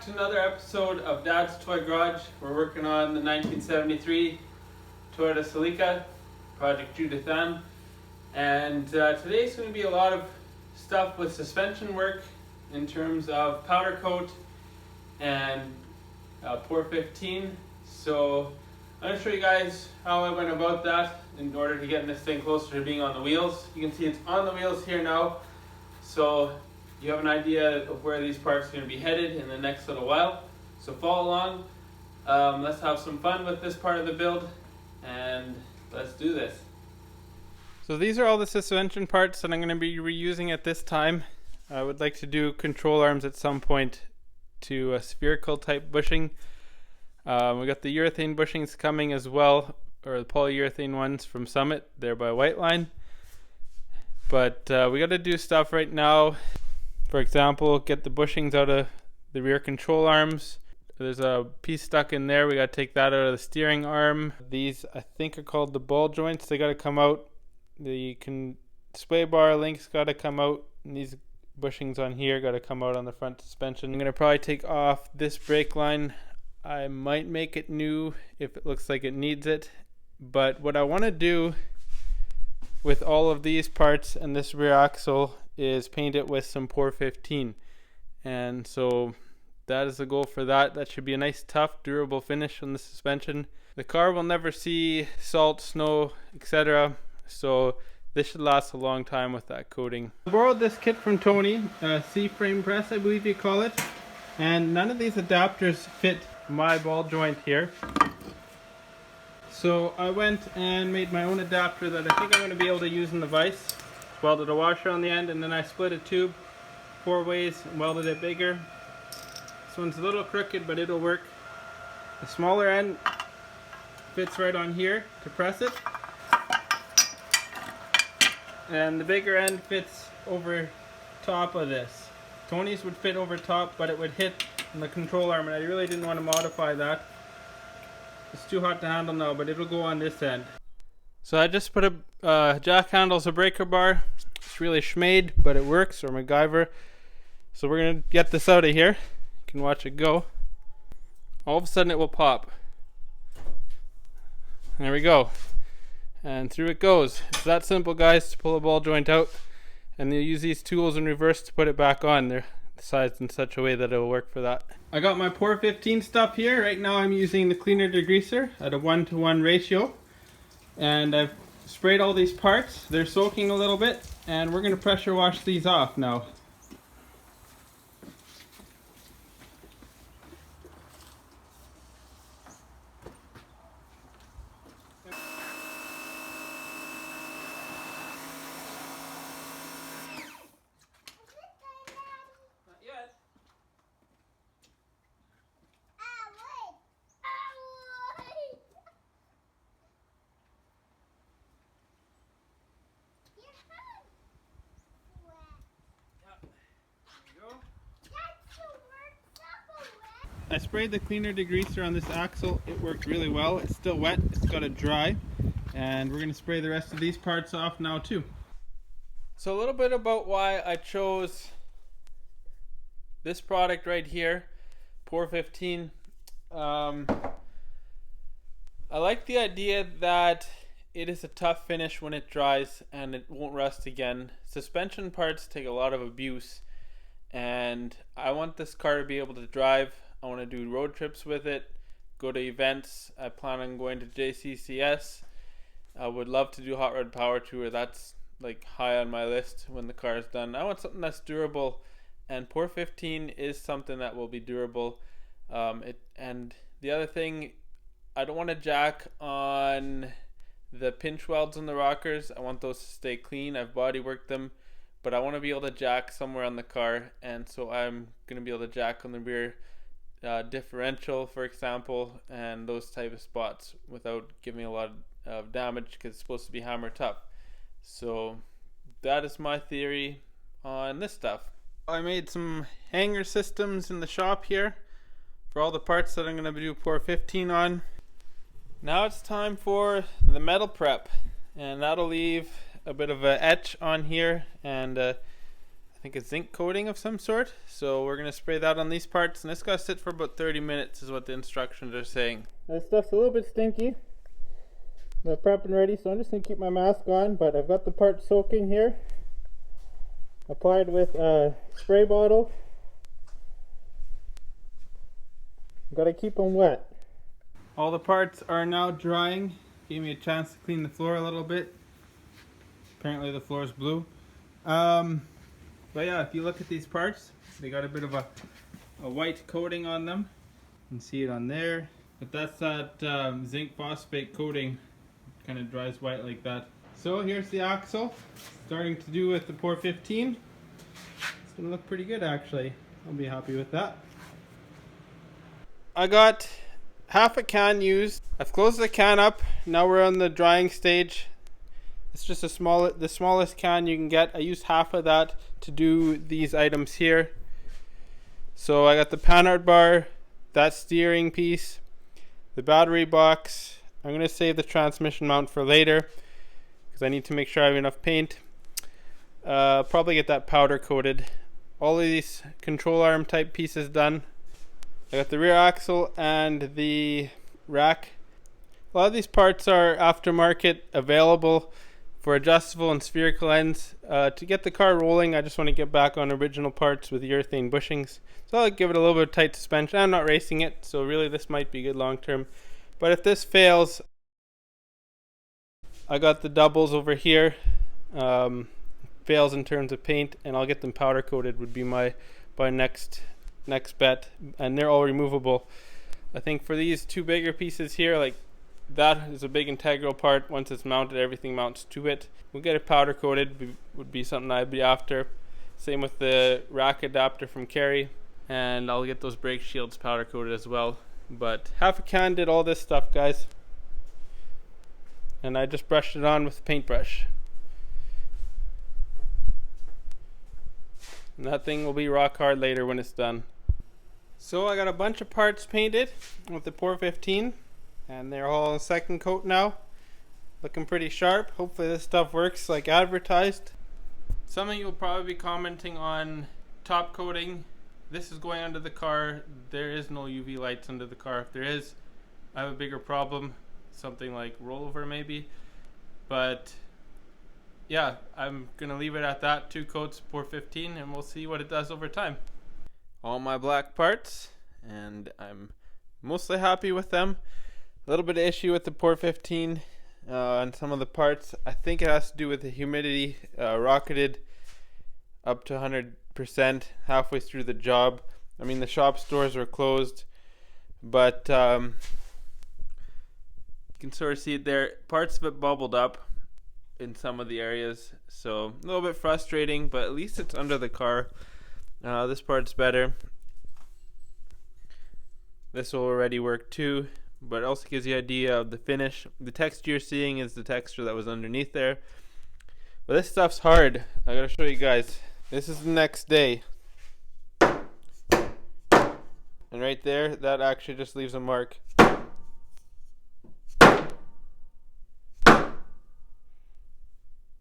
to another episode of Dad's Toy Garage. We're working on the 1973 Toyota CELICA, Project Judith-Ann. And today's going to be a lot of stuff with suspension work in terms of powder coat and pour 15. So I'm going to show you guys how I went about that in order to getting this thing closer to being on the wheels. You can see it's on the wheels here now. So you have an idea of where these parts are going to be headed in the next little while. So follow along. Let's have some fun with this part of the build and let's do this. So these are all the suspension parts that I'm going to be reusing at this time. I would like to do control arms at some point to a spherical type bushing. We got the urethane bushings coming as well, or the polyurethane ones from Summit. They're by White Line. But we got to do stuff right now. For example, get the bushings out of the rear control arms. There's a piece stuck in there. We got to take that out of the steering arm. These, I think, are called the ball joints. They got to come out. The display bar links got to come out. And these bushings on here got to come out on the front suspension. I'm going to probably take off this brake line. I might make it new if it looks like it needs it. But what I want to do with all of these parts and this rear axle is paint it with some pour 15, and so that is the goal for that. That should be a nice, tough, durable finish on the suspension. The car will never see salt, snow, etc., so this should last a long time with that coating. I borrowed this kit from Tony, C-frame press I believe you call it, and none of these adapters fit my ball joint here. So I went and made my own adapter that I think I'm going to be able to use in the vise. Welded a washer on the end, and then I split a tube 4 ways and welded it bigger. This one's a little crooked, but it'll work. The smaller end fits right on here to press it, and the bigger end fits over top of this. Tony's would fit over top, but it would hit on the control arm, and I really didn't want to modify that. It's too hot to handle now, but it'll go on this end. So I just put a jack handle's a breaker bar. It's really schmade, but it works, or MacGyver. So we're going to get this out of here. You can watch it go. All of a sudden it will pop. There we go. And through it goes. It's that simple, guys, to pull a ball joint out. And you use these tools in reverse to put it back on. They're sized in such a way that it will work for that. I got my pour 15 stuff here. Right now I'm using the cleaner degreaser at a 1-to-1 ratio. And I've sprayed all these parts. They're soaking a little bit, and we're going to pressure wash these off now. Not yet. I sprayed the cleaner degreaser on this axle. It worked really well. It's still wet. It's got to dry. And we're going to spray the rest of these parts off now too. So a little bit about why I chose this product right here, pour 15. I like the idea that it is a tough finish when it dries and it won't rust again. Suspension parts take a lot of abuse, and I want this car to be able to drive. I want to do road trips with it, go to events. I plan on going to JCCS. I would love to do Hot Rod Power Tour. That's like high on my list when the car is done. I want something that's durable, and pour 15 is something that will be durable. And the other thing, I don't want to jack on the pinch welds on the rockers. I want those to stay clean. I've body worked them, but I want to be able to jack somewhere on the car, and so I'm going to be able to jack on the rear differential, for example, and those type of spots without giving a lot of damage, because it's supposed to be hammer tough. So that is my theory on this stuff. I made some hanger systems in the shop here for all the parts that I'm going to do pour 15 on. Now it's time for the metal prep, and that'll leave a bit of an etch on here and a I think a zinc coating of some sort. So we're going to spray that on these parts, and it's got to sit for about 30 minutes is what the instructions are saying. This stuff's a little bit stinky. I'm prepping ready, so I'm just going to keep my mask on, but I've got the part soaking here. Applied with a spray bottle. Got to keep them wet. All the parts are now drying. Gave me a chance to clean the floor a little bit. Apparently the floor is blue. But yeah, if you look at these parts, they got a bit of a white coating on them. You can see it on there. But that's that zinc phosphate coating. Kind of dries white like that. So here's the axle. Starting to do with the Pour 15. It's gonna look pretty good actually. I'll be happy with that. I got half a can used. I've closed the can up. Now we're on the drying stage. It's just the smallest can you can get. I used half of that to do these items here. So I got the panhard bar, that steering piece, the battery box. I'm going to save the transmission mount for later because I need to make sure I have enough paint. Probably get that powder coated. All of these control arm type pieces done. I got the rear axle and the rack. A lot of these parts are aftermarket available for adjustable and spherical ends. To get the car rolling, I just want to get back on original parts with urethane bushings. So I'll give it a little bit of tight suspension. I'm not racing it, so really this might be good long term. But if this fails, I got the doubles over here. Fails in terms of paint, and I'll get them powder coated would be my next bet, and they're all removable. I think for these two bigger pieces here, like that is a big integral part. Once it's mounted, everything mounts to it. We'll get it powder coated would be something I'd be after. Same with the rack adapter from Kerry, and I'll get those brake shields powder coated as well. But half a can did all this stuff, guys, and I just brushed it on with a paintbrush. And that thing will be rock hard later when it's done. So I got a bunch of parts painted with the Pour 15, and they're all on second coat now. Looking pretty sharp. Hopefully this stuff works like advertised. Some of you will probably be commenting on top coating. This is going under the car. There is no UV lights under the car. If there is, I have a bigger problem. Something like rollover maybe. But yeah, I'm gonna leave it at that. 2 coats, Pour 15, and we'll see what it does over time. All my black parts, and I'm mostly happy with them. A little bit of issue with the Pour 15 on some of the parts. I think it has to do with the humidity. Rocketed up to 100% halfway through the job. I mean, the shop doors were closed, but you can sort of see it there. Parts of it bubbled up in some of the areas, so a little bit frustrating, but at least it's under the car. This part's better. This will already work too, but it also gives you an idea of the finish. The texture you're seeing is the texture that was underneath there. But this stuff's hard. I gotta show you guys. This is the next day. And right there, that actually just leaves a mark.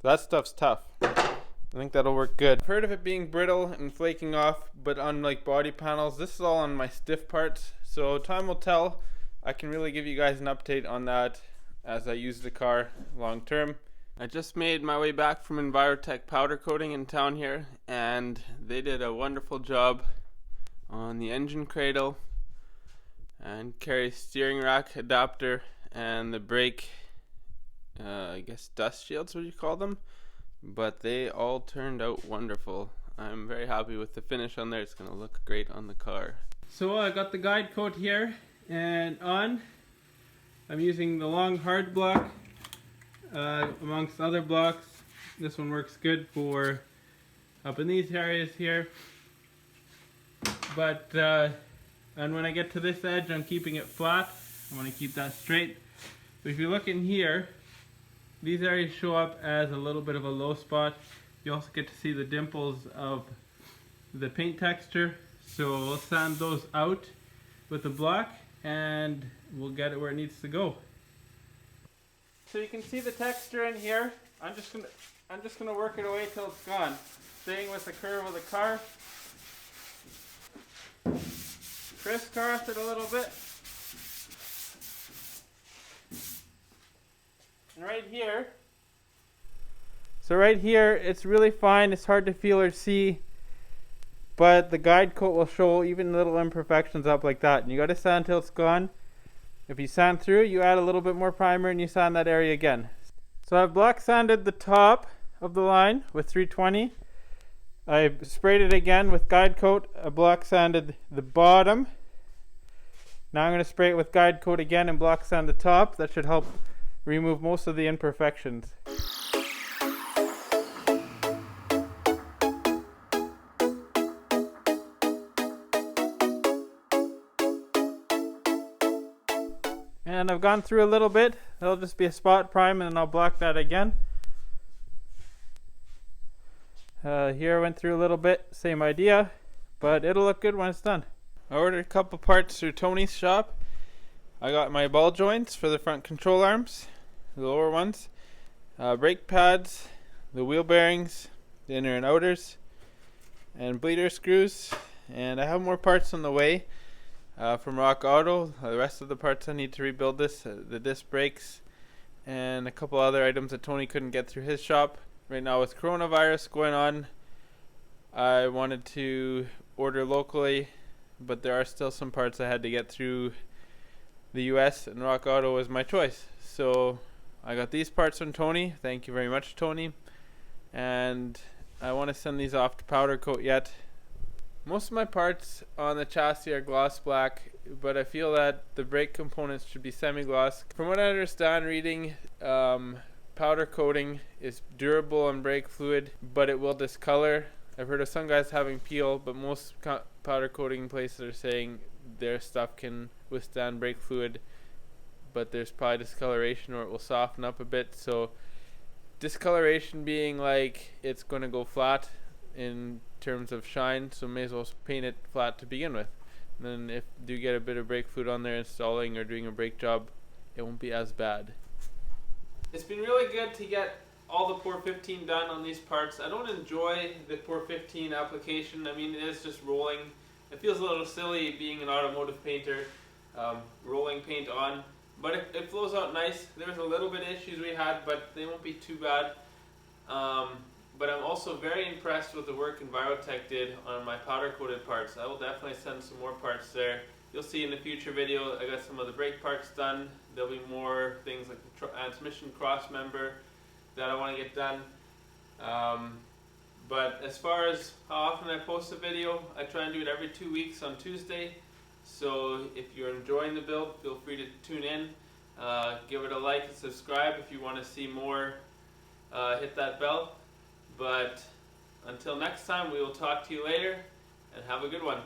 That stuff's tough. I think that'll work good. I've heard of it being brittle and flaking off, but on like body panels, this is all on my stiff parts. So time will tell. I can really give you guys an update on that as I use the car long term. I just made my way back from Envirotech powder coating in town here, and they did a wonderful job on the engine cradle and Kerry's steering rack adapter and the brake, I guess dust shields, what you call them, but they all turned out wonderful. I'm very happy with the finish on there. It's going to look great on the car. So I got the guide coat here, and I'm using the long hard block amongst other blocks. This one works good for up in these areas here, but and when I get to this edge, I'm keeping it flat. I want to keep that straight. But if you look in here, these areas show up as a little bit of a low spot. You also get to see the dimples of the paint texture. So we'll sand those out with the block, and we'll get it where it needs to go. So you can see the texture in here. I'm just gonna work it away till it's gone. staying with the curve of the car. Crisscross it a little bit. And right here, so right here, it's really fine. It's hard to feel or see, but the guide coat will show even little imperfections up like that. And you got to sand until it's gone. If you sand through, you add a little bit more primer and you sand that area again. So I've black sanded the top of the line with 320. I sprayed it again with guide coat. I black sanded the bottom. Now I'm going to spray it with guide coat again and black sand the top. That should help remove most of the imperfections. And I've gone through a little bit. That'll just be a spot prime, and then I'll block that again. Here I went through a little bit, same idea, but it'll look good when it's done. I ordered a couple parts through Tony's shop. I got my ball joints for the front control arms, the lower ones, brake pads, the wheel bearings, the inner and outers, and bleeder screws. And I have more parts on the way. From Rock Auto. The rest of the parts I need to rebuild this, the disc brakes, and a couple other items that Tony couldn't get through his shop. Right now with coronavirus going on, I wanted to order locally, but there are still some parts I had to get through the US, and Rock Auto was my choice. So I got these parts from Tony. Thank you very much, Tony. And I want to send these off to powder coat yet. Most of my parts on the chassis are gloss black, but I feel that the brake components should be semi-gloss. From what I understand reading, powder coating is durable on brake fluid, but it will discolor. I've heard of some guys having peel, but most powder coating places are saying their stuff can withstand brake fluid, but there's probably discoloration or it will soften up a bit. So discoloration being like it's going to go flat in terms of shine, so may as well paint it flat to begin with. And then if you do get a bit of brake fluid on there installing or doing a brake job, it won't be as bad. It's been really good to get all the Pour 15 done on these parts. I don't enjoy the Pour 15 application. I mean, it is just rolling. It feels a little silly being an automotive painter, rolling paint on, but it flows out nice. There's a little bit of issues we had, but they won't be too bad. But I'm also very impressed with the work Envirotech did on my powder coated parts. I will definitely send some more parts there. You'll see in the future video I got some of the brake parts done. There'll be more things like the transmission cross member that I want to get done. But as far as how often I post a video, I try and do it every 2 weeks on Tuesday. So if you're enjoying the build, feel free to tune in. Give it a like and subscribe if you want to see more. Hit that bell. But until next time, we will talk to you later, and have a good one.